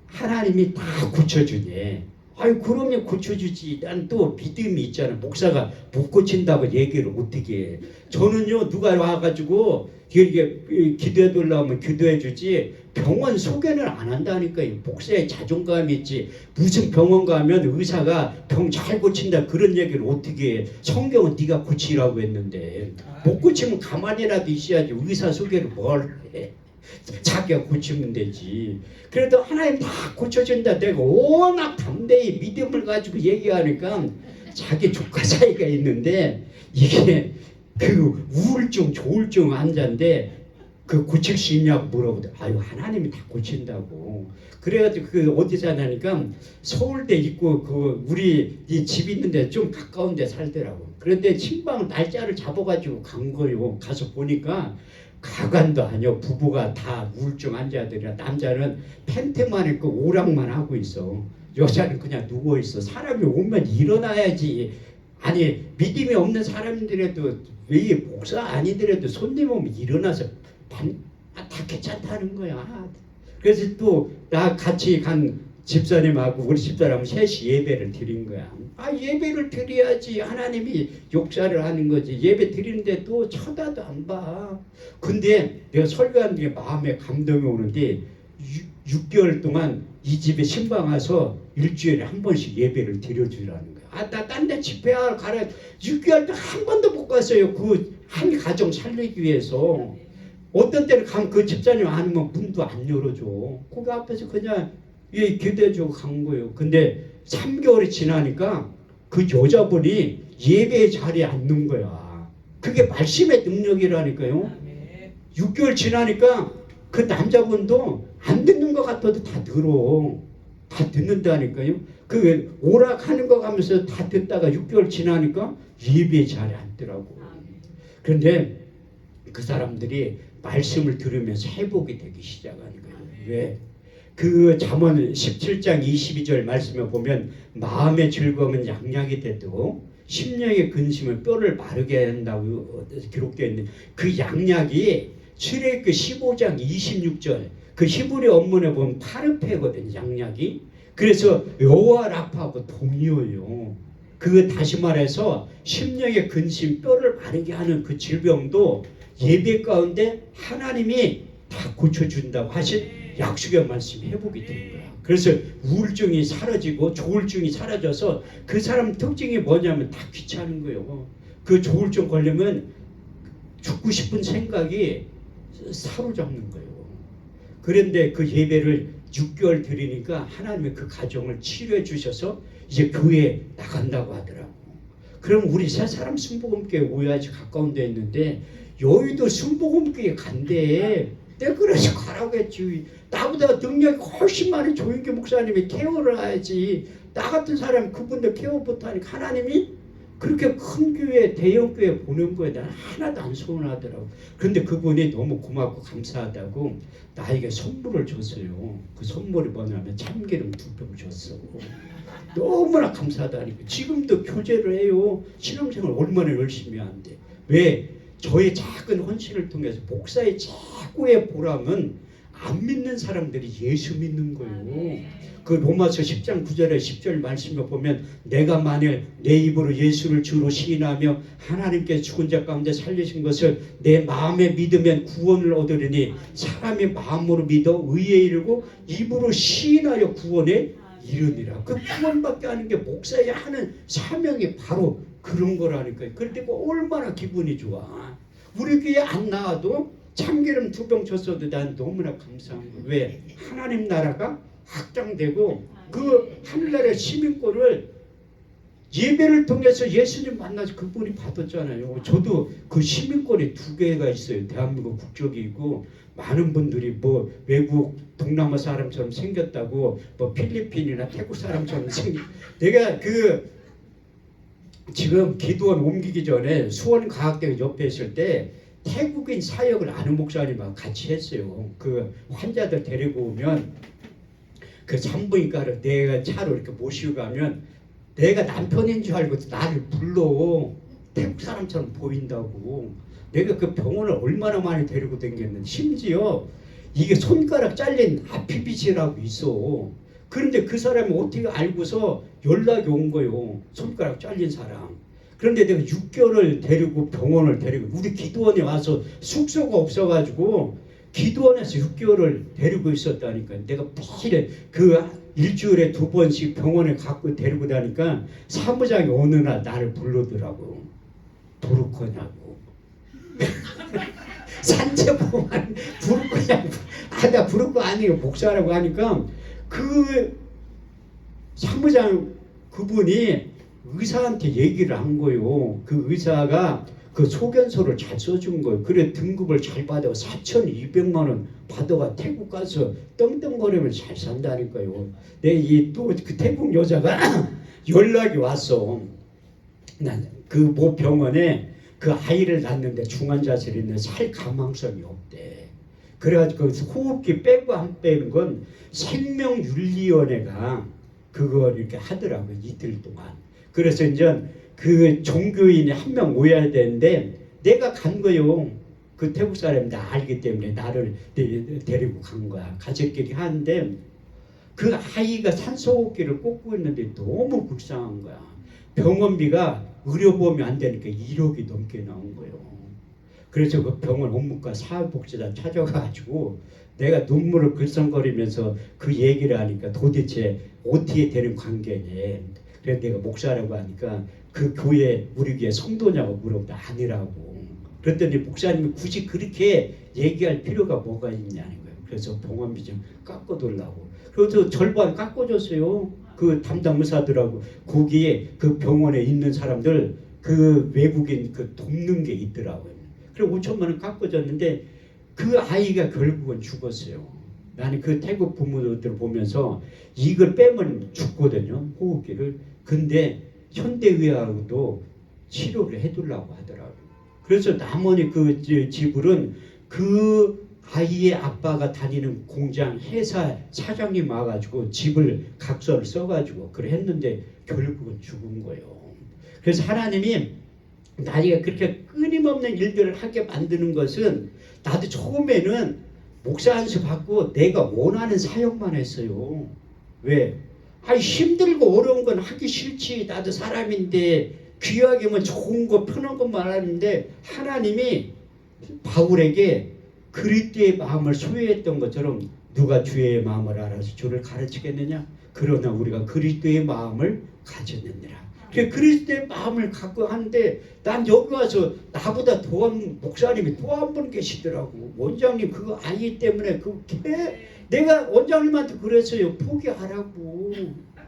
하나님이 다 고쳐주네. 아유 그러면 고쳐주지. 난 또 믿음이 있잖아. 목사가 못 고친다고 얘기를 어떻게 해. 저는요 누가 와가지고 이게 기도해 달라면 기도해 주지 병원 소개는 안 한다니까요. 목사의 자존감이 있지. 무슨 병원 가면 의사가 병 잘 고친다 그런 얘기를 어떻게 해. 성경은 네가 고치라고 했는데 못 고치면 가만히라도 있어야지. 의사 소개를 뭘 해. 자기가 고치면 되지. 그래도 하나님 다 고쳐준다. 내가 워낙 담대히 믿음을 가지고 얘기하니까 자기 조카 사이가 있는데 이게 그 우울증 조울증 환자인데 그 고칠 수 있냐고 물어보더라. 아유 하나님이 다 고친다고. 그래가지고 그 어디 사냐니까 서울대 있고 그 우리 이 집 있는데 좀 가까운 데 살더라고. 그런데 친방 날짜를 잡아가지고 간 거예요. 가서 보니까 가관도 아니요. 부부가 다 우울증 환자들이라. 남자는 팬티만 입고 오락만 하고 있어. 여자는 그냥 누워 있어. 사람이 오면 일어나야지. 아니 믿음이 없는 사람들에도 왜 목사 아니더라도 손님 오면 일어나서 다 괜찮다는 거야. 그래서 또 나 같이 간 집사님하고 우리 집사람은 셋이 예배를 드린 거야. 아 예배를 드려야지. 하나님이 역사를 하는 거지. 예배 드리는데 또 쳐다도 안 봐. 근데 내가 설교하는 게 마음에 감동이 오는데 6개월 동안 이 집에 신방 와서 일주일에 한 번씩 예배를 드려주라는 거야. 아 나 딴 데 집회하러 가라. 6개월 동안 한 번도 못 갔어요. 그 한 가정 살리기 위해서. 어떤 때는 가면 그 집사님 아니면 문도 안 열어줘. 거기 앞에서 그냥 기대해주고 간 거예요. 근데 3개월이 지나니까 그 여자분이 예배 자리에 앉는 거야. 그게 말씀의 능력이라니까요. 6개월 지나니까 그 남자분도 안 듣는 것 같아도 다 들어. 다 듣는다니까요. 그 오락하는 거 가면서 다 듣다가 6개월 지나니까 예배 자리에 앉더라고. 그런데 그 사람들이 말씀을 들으면서 회복이 되기 시작하는 거예요. 왜? 그 잠언 17장 22절 말씀에 보면 마음의 즐거움은 양약이 돼도 심령의 근심은 뼈를 마르게 한다고 기록되어 있는데 그 양약이 출애굽기 15장 26절 그 히브리 원문에 보면 파르페거든요. 양약이. 그래서 여호와 라파하고 동의어요. 그 다시 말해서 심령의 근심 뼈를 마르게 하는 그 질병도 예배 가운데 하나님이 다 고쳐준다고 하신 약속의 말씀이 회복이 된 거야. 그래서 우울증이 사라지고 조울증이 사라져서 그 사람 특징이 뭐냐면 다 귀찮은 거예요. 그 조울증 걸리면 죽고 싶은 생각이 사로잡는 거예요. 그런데 그 예배를 6개월 드리니까 하나님의 그 가정을 치료해 주셔서 이제 교회에 나간다고 하더라고. 그럼 우리 세 사람 순복음교회 오야지 가까운 데 있는데 여의도 순복음교회 간대. 내가 그래서 가라고 했지. 나보다 능력이 훨씬 많은 조인규 목사님이 케어를 해야지. 나 같은 사람 그분들 케어 못하니까 하나님이 그렇게 큰 교회, 대형 교회 보낸 거에 난 하나도 안 서운하더라고. 그런데 그분이 너무 고맙고 감사하다고 나에게 선물을 줬어요. 그 선물이 뭐냐면 참기름 2병 줬어. 너무나 감사하다니까. 지금도 교제를 해요. 신앙생활 얼마나 열심히 하는데. 왜? 저의 작은 헌신을 통해서 목사의 최고의 보람은 안 믿는 사람들이 예수 믿는 거예요. 그 로마서 10장 9절에 10절 말씀을 보면 내가 만일 내 입으로 예수를 주로 시인하며 하나님께 죽은 자 가운데 살리신 것을 내 마음에 믿으면 구원을 얻으리니 사람이 마음으로 믿어 의에 이르고 입으로 시인하여 구원에 이르니라. 그 구원받게 하는 게 목사의 하는 사명이 바로 그런 거라니까요. 그런데 얼마나 기분이 좋아. 우리 교회 안 나와도 참기름 2병 줬어도 난 너무나 감사한 거예요. 왜? 하나님 나라가 확장되고 그 하늘나라의 시민권을 예배를 통해서 예수님 만나서 그분이 받았잖아요. 저도 그 시민권이 2개가 있어요. 대한민국 국적이 있고 많은 분들이 뭐 외국 동남아 사람처럼 생겼다고 뭐 필리핀이나 태국 사람처럼 내가 그 지금 기도원 옮기기 전에 수원과학대 옆에 있을 때 태국인 사역을 아는 목사님하고 같이 했어요. 그 환자들 데리고 오면 그 산부인과를 내가 차로 이렇게 모시고 가면 내가 남편인 줄 알고 나를 불러. 태국 사람처럼 보인다고. 내가 그 병원을 얼마나 많이 데리고 다녔는데 심지어 이게 손가락 잘린 아피비시라고 있어. 그런데 그 사람이 어떻게 알고서 연락이 온 거예요. 손가락 잘린 사람. 그런데 내가 6개월을 데리고 병원을 데리고 우리 기도원에 와서 숙소가 없어가지고 기도원에서 6개월을 데리고 있었다니까. 내가 매일 그 일주일에 2번씩 병원에 갖고 데리고 다니까 사무장이 어느 날 나를 부르더라고. 부르코냐고. 산채보면 부르코냐고. 나 부르코 아니고 목사라고 하니까 그 사무장 그분이 의사한테 얘기를 한 거예요. 그 의사가 그 소견서를 잘 써준 거예요. 그래 등급을 잘 받아 4,200만 원 받아가 태국 가서 떵떵거리면서 잘 산다니까요. 내 이 또 그 태국 여자가 연락이 왔어. 난 그 모 병원에 그 아이를 낳는데 중환자실에 있는 살 가망성이 없대. 그래가지고 호흡기 빼고 안 빼는 건 생명윤리위원회가 그거 이렇게 하더라고요. 이틀 동안. 그래서 이제 그 종교인이 한 명 모여야 되는데 내가 간 거요. 그 태국 사람이 나 알기 때문에 나를 데리고 간 거야. 가족끼리 하는데 그 아이가 산소호흡기를 꽂고 있는데 너무 불쌍한 거야. 병원비가 의료보험이 안 되니까 1억이 넘게 나온 거예요. 그래서 그 병원 업무과 사회복지사 찾아가지고 내가 눈물을 글썽거리면서 그 얘기를 하니까 도대체 어떻게 되는 관계냐. 그래서 내가 목사라고 하니까 그 교회 우리 교회 성도냐고 물어보다 아니라고. 그랬더니 목사님이 굳이 그렇게 얘기할 필요가 뭐가 있냐는 거예요. 그래서 병원비 좀 깎아달라고. 그래서 절반 깎아줬어요. 그 담당 의사들하고 거기에 그 병원에 있는 사람들 그 외국인 그 돕는 게 있더라고요. 그래 5천만 원 깎아줬는데 그 아이가 결국은 죽었어요. 나는 그 태국 부모들 보면서 이걸 빼면 죽거든요. 호흡기를. 근데 현대의학도 치료를 해두려고 하더라고요. 그래서 나머지 그 지불은 그 아이의 아빠가 다니는 공장 회사 사장님 와가지고 집을 각서를 써가지고 그래 했는데 결국은 죽은 거예요. 그래서 하나님이 나이가 그렇게 끊임없는 일들을 하게 만드는 것은 나도 처음에는 목사 안수 받고 내가 원하는 사역만 했어요. 왜? 힘들고 어려운 건 하기 싫지. 나도 사람인데 귀하게면 좋은 거 편한 것만 하는데 하나님이 바울에게 그리스도의 마음을 소유했던 것처럼 누가 주의 마음을 알아서 주를 가르치겠느냐? 그러나 우리가 그리스도의 마음을 가졌느니라. 그리스도의 마음을 갖고 하는데 난 여기 와서 나보다 더한 목사님이 또 한 분 계시더라고. 원장님 그거 아니기 때문에 내가 원장님한테 그랬어요. 포기하라고.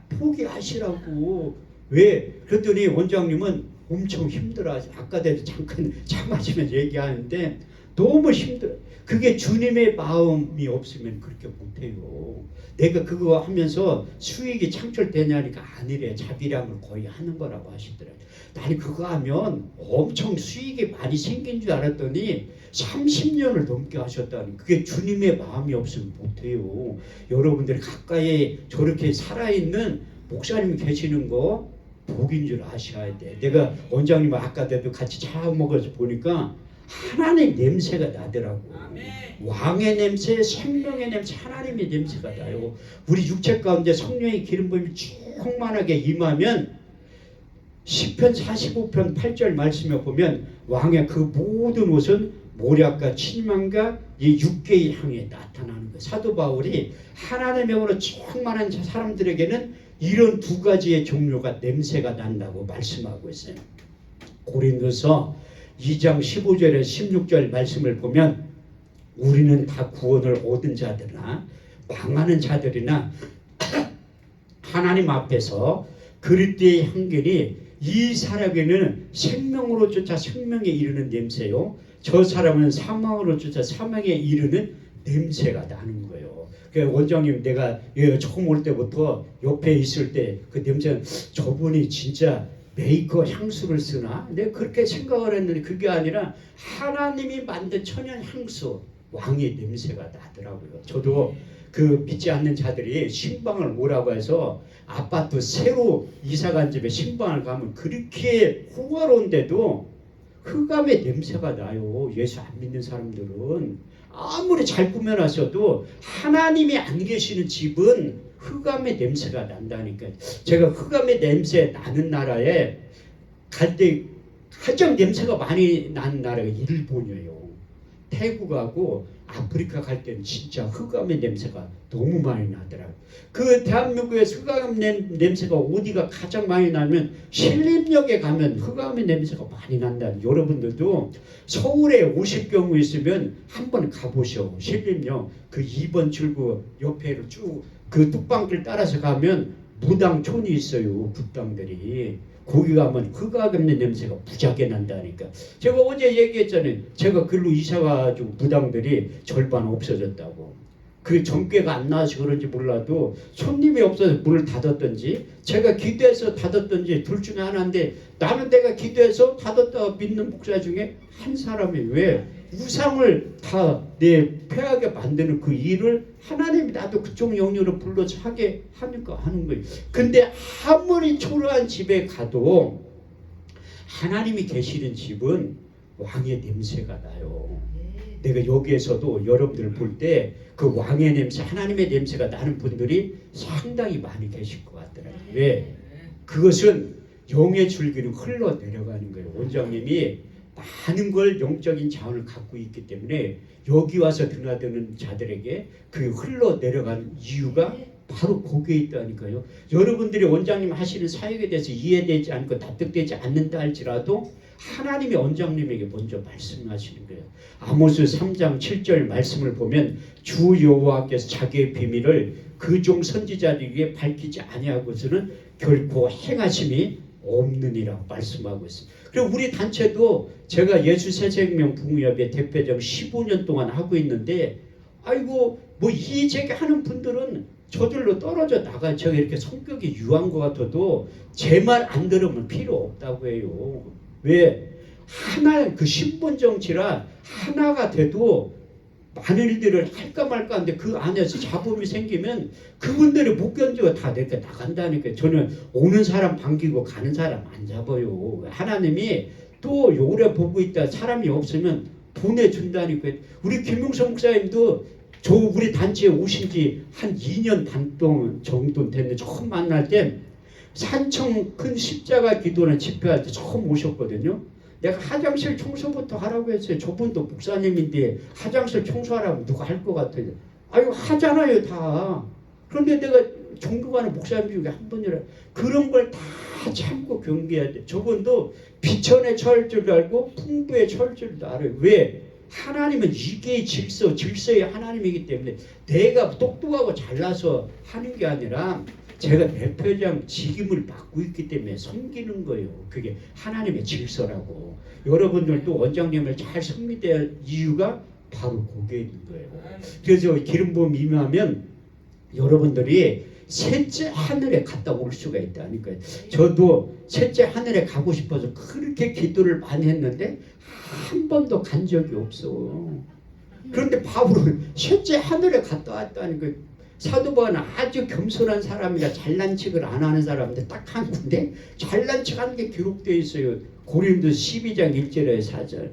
포기하시라고. 왜? 그랬더니 원장님은 엄청 힘들어. 아까도 잠깐 참아주면 얘기하는데 너무 힘들어. 그게 주님의 마음이 없으면 그렇게 못해요. 내가 그거 하면서 수익이 창출되냐니까 아니래. 자비량을 거의 하는 거라고 하시더라고요. 나는 그거 하면 엄청 수익이 많이 생긴 줄 알았더니 30년을 넘게 하셨다니. 그게 주님의 마음이 없으면 못해요. 여러분들이 가까이 저렇게 살아있는 목사님이 계시는 거 복인 줄 아셔야 돼. 내가 원장님 아까 때도 같이 차 먹어서 보니까 하나님 냄새가 나더라고. 왕의 냄새, 생명의 냄새, 하나님의 냄새가 나요. 우리 육체 가운데 성령의 기름 부음이 충만하게 임하면 시편 45편 8절 말씀에 보면 왕의 그 모든 옷은 모략과 친망과 이 육계의 향에 나타나는 거예요. 사도 바울이 하나님의 영으로 충만한 사람들에게는 이런 두 가지의 종류가 냄새가 난다고 말씀하고 있어요. 고린도서 2장 15절에 16절 말씀을 보면 우리는 다 구원을 얻은 자들이나 망하는 자들이나 하나님 앞에서 그리스도의 향기니 이 사람에게는 생명으로 쫓아 생명에 이르는 냄새요, 저 사람은 사망으로 쫓아 사망에 이르는 냄새가 나는 거예요. 원장님, 내가 처음 올 때부터 옆에 있을 때 그 냄새, 저분이 진짜 메이커 향수를 쓰나? 내가 그렇게 생각을 했는데 그게 아니라 하나님이 만든 천연 향수, 왕의 냄새가 나더라고요. 저도 그 믿지 않는 자들이 신방을 오라고 해서 아파트 새로 이사간 집에 신방을 가면 그렇게 호화로운데도 흑암의 냄새가 나요. 예수 안 믿는 사람들은 아무리 잘 꾸며놨어도 하나님이 안 계시는 집은 흑암의 냄새가 난다니까. 제가 흑암의 냄새 나는 나라에 갈 때 가장 냄새가 많이 나는 나라가 일본이에요. 태국하고 아프리카 갈 때는 진짜 흑암의 냄새가 너무 많이 나더라고요. 그 대한민국에서 흑암 냄새가 어디가 가장 많이 나면 신림역에 가면 흑암의 냄새가 많이 난다. 여러분들도 서울에 오실 경우 있으면 한번 가보셔. 신림역 그 2번 출구 옆에로 쭉 그 뚝방길 따라서 가면 무당촌이 있어요. 붓당들이. 거기 가면 흑암의 냄새가 무지하게 난다니까. 제가 어제 얘기했잖아요. 제가 글로 이사가지고 무당들이 절반 없어졌다고. 그 정계가 안 나와서 그런지 몰라도 손님이 없어서 문을 닫았던지 제가 기도해서 닫았던지 둘 중에 하나인데, 나는 내가 기도해서 닫았다고 믿는 목사 중에 한 사람이 왜 우상을 다 내 폐하게 만드는 그 일을 하나님이 나도 그쪽 영역으로 불러서 하게 하니까 하는 거예요. 근데 아무리 초라한 집에 가도 하나님이 계시는 집은 왕의 냄새가 나요. 내가 여기에서도 여러분들 볼 때 그 왕의 냄새, 하나님의 냄새가 나는 분들이 상당히 많이 계실 것 같더라고요. 왜? 그것은 영의 줄기로 흘러내려가는 거예요. 원장님이 많은 걸 영적인 자원을 갖고 있기 때문에 여기 와서 드나드는 자들에게 그 흘러내려가는 이유가 바로 거기에 있다니까요. 여러분들이 원장님 하시는 사역에 대해서 이해되지 않고 납득되지 않는다 할지라도 하나님이 원장님에게 먼저 말씀하시는 거예요. 아모스 3장 7절 말씀을 보면 주 여호와께서 자기의 비밀을 그 종 선지자들에게 밝히지 아니하고서는 결코 행하심이 없느니라고 말씀하고 있습니다. 그리고 우리 단체도 제가 예수 새생명 부흥협의 대표적 15년 동안 하고 있는데, 아이고 뭐 이재기 하는 분들은 저절로 떨어져 나가요. 제가 이렇게 성격이 유한 것 같아도 제 말 안 들으면 필요 없다고 해요. 왜? 하나 그 신분 정치라 하나가 돼도 많은 일들을 할까 말까 하는데 그 안에서 잡음이 생기면 그분들이 못 견디고 다 이렇게 나간다니까. 저는 오는 사람 반기고 가는 사람 안 잡아요. 하나님이 또 오래 보고 있다 사람이 없으면 보내준다니까. 우리 김용성 목사님도 저 우리 단체에 오신 지 한 2년 반 정도 됐는데 처음 만날 때 산청 큰 십자가 기도는 집회할 때 처음 오셨거든요. 내가 화장실 청소부터 하라고 했어요. 저분도 목사님인데 화장실 청소하라고 누가 할 것 같아요. 아유 하잖아요 다. 그런데 내가 존경하는 목사님 중에 한 분이라 그런 걸 다 참고 경계해야 돼. 저분도 비천에 처할 줄 알고 풍부에 처할 줄도 알아요. 왜? 하나님은 이게 질서의 하나님이기 때문에 내가 똑똑하고 잘나서 하는 게 아니라 제가 대표장 직임을 맡고 있기 때문에 섬기는 거예요. 그게 하나님의 질서라고. 여러분들도 원장님을 잘 섬겨야 될 이유가 바로 거기에 있는 거예요. 그래서 기름 부음 임하면 여러분들이 셋째 하늘에 갔다 올 수가 있다니까. 저도 셋째 하늘에 가고 싶어서 그렇게 기도를 많이 했는데 한 번도 간 적이 없어. 그런데 바울은 셋째 하늘에 갔다 왔다니까. 사도 바울은 아주 겸손한 사람이라 잘난 척을 안 하는 사람인데 딱 한 군데 잘난 척하는 게 기록되어 있어요. 고린도서 12장 1절에 4절.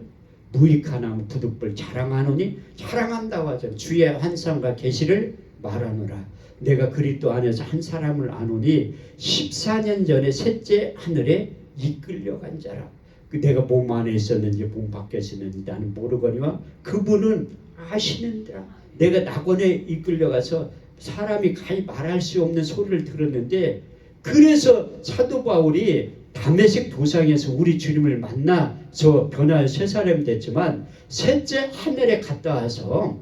무익하나 부득불 자랑하노니 자랑한다고 하죠. 주의 환상과 계시를 말하노라. 내가 그리스도 안에서 한 사람을 아노니 14년 전에 셋째 하늘에 이끌려간 자라. 내가 몸 안에 있었는지 몸 밖에 있었는지 나는 모르거니와 그분은 아시는다. 내가 낙원에 이끌려가서 사람이 가히 말할 수 없는 소리를 들었는데, 그래서 사도 바울이 다메섹 도상에서 우리 주님을 만나서 변화의 새 사람이 됐지만 셋째 하늘에 갔다 와서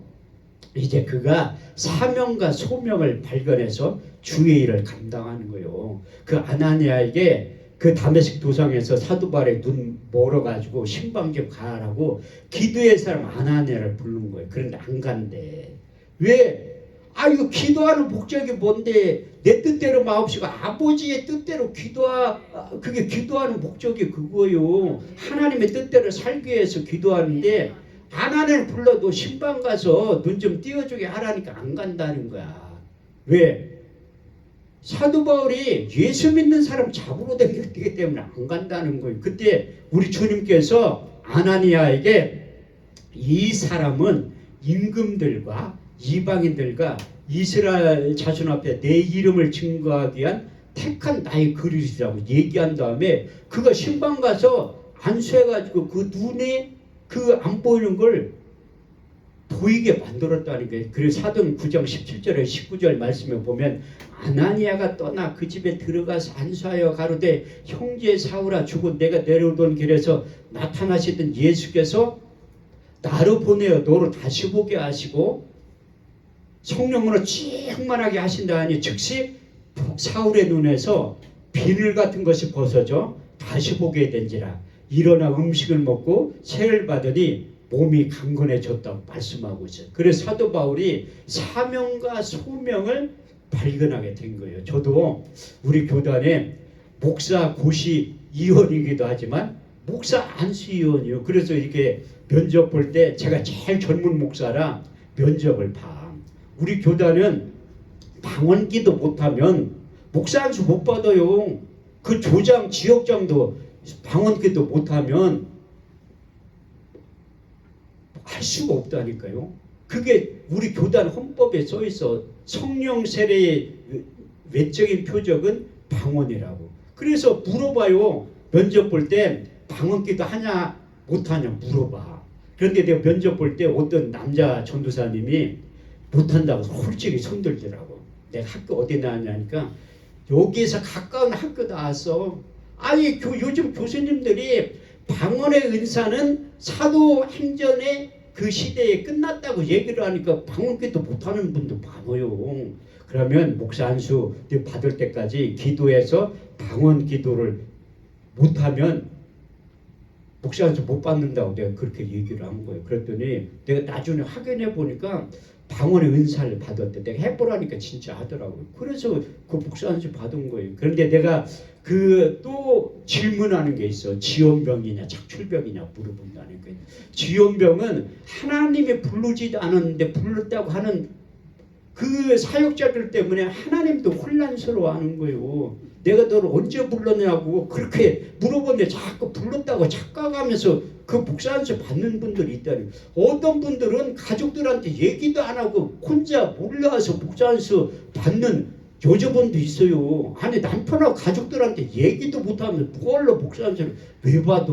이제 그가 사명과 소명을 발견해서 주의 일을 감당하는 거예요. 그 아나니아에게 그 다메섹 도상에서 사도 바울의 눈 멀어가지고 신방 좀 가라고 기도의 사람 아나니아를 부르는 거예요. 그런데 안 간대. 왜? 이거 기도하는 목적이 뭔데? 내 뜻대로 마옵시고 아버지의 뜻대로 그게 기도하는 목적이 그거예요. 하나님의 뜻대로 살기 위해서 기도하는데 아나니아를 불러도 신방 가서 눈 좀 띄워주게 하라니까 안 간다는 거야. 왜? 사도 바울이 예수 믿는 사람 잡으러 다녔기 때문에 안 간다는 거예요. 그때 우리 주님께서 아나니아에게 이 사람은 임금들과 이방인들과 이스라엘 자손 앞에 내 이름을 증거하기 위한 택한 나의 그릇이라고 얘기한 다음에 그가 신방 가서 안수해가지고 그 눈에 그 안 보이는 걸 보이게 만들었다는 게. 그래서 사도행 9장 17절에 19절 말씀에 보면 아나니아가 떠나 그 집에 들어가서 안수하여 가로되 형제 사울아 주고 내가 내려오던 길에서 나타나시던 예수께서 나로 보내어 너로 다시 보게 하시고 성령으로 충만하게 하신다 하니 즉시 사울의 눈에서 비늘 같은 것이 벗어져 다시 보게 된지라. 일어나 음식을 먹고 세를 받으니 몸이 강건해졌다고 말씀하고 있어요. 그래서 사도 바울이 사명과 소명을 발견하게 된 거예요. 저도 우리 교단에 목사 고시 위원이기도 하지만 목사 안수위원이요. 그래서 이렇게 면접 볼 때 제가 제일 젊은 목사라 면접을 봐. 우리 교단은 방언기도 못하면 목사 안수 못 받아요. 그 조장, 지역장도 방언기도 못하면 할 수가 없다니까요. 그게 우리 교단 헌법에 써 있어. 성령 세례의 외적인 표적은 방언이라고. 그래서 물어봐요. 면접 볼 때 방언기도 하냐 못하냐 물어봐. 그런데 내가 면접 볼 때 어떤 남자 전도사님이 못한다고 솔직히 손들더라고. 내가 학교 어디 나왔냐니까 여기에서 가까운 학교 나왔어. 아니 요즘 교수님들이 방언의 은사는 사도행전의 그 시대에 끝났다고 얘기를 하니까 방언기도 못하는 분도 많아요. 그러면 목사 안수 받을 때까지 기도해서 방언 기도를 못하면 목사 안수 못 받는다고 내가 그렇게 얘기를 한 거예요. 그랬더니 내가 나중에 확인해 보니까 방언의 은사를 받았대. 내가 해보라니까 진짜 하더라고요. 그래서 그 목사 안수 받은 거예요. 그런데 내가 그 또 질문하는 게 있어. 지원병이냐 착출병이냐 물어본다는 거예요. 지원병은 하나님이 부르지도 않았는데 불렀다고 하는 그 사역자들 때문에 하나님도 혼란스러워하는 거예요. 내가 너를 언제 불렀냐고 그렇게 물어보는데 자꾸 불렀다고 착각하면서 그 목사 안수 받는 분들이 있다니. 어떤 분들은 가족들한테 얘기도 안 하고 혼자 몰라서 목사 안수 받는 여자분도 있어요. 아니 남편하고 가족들한테 얘기도 못하면서 뭘로 목사 안수를 왜 받아.